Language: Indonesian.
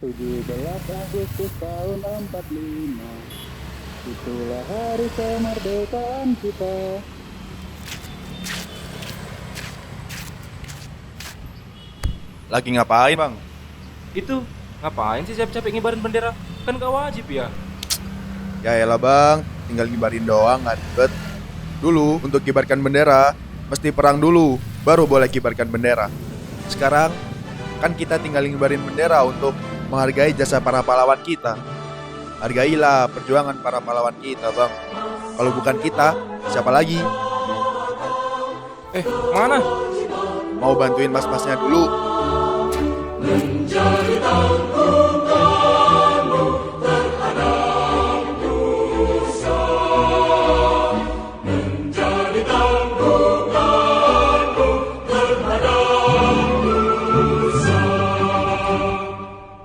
17 Agustus tahun 45, itulah hari kemerdekaan kita. Lagi ngapain bang? Itu ngapain sih capek-capek ngibarin bendera? Kan gak wajib ya. Ya elah bang, tinggal ngibarin doang nggak ribet. Dulu untuk kibarkan bendera mesti perang dulu, baru boleh kibarkan bendera. Sekarang kan kita tinggal ngibarin bendera untuk menghargai jasa para pahlawan kita. Hargailah perjuangan para pahlawan kita bang. Kalau bukan kita, siapa lagi? Mana? Mau bantuin mas-masnya dulu? Menjadi tahun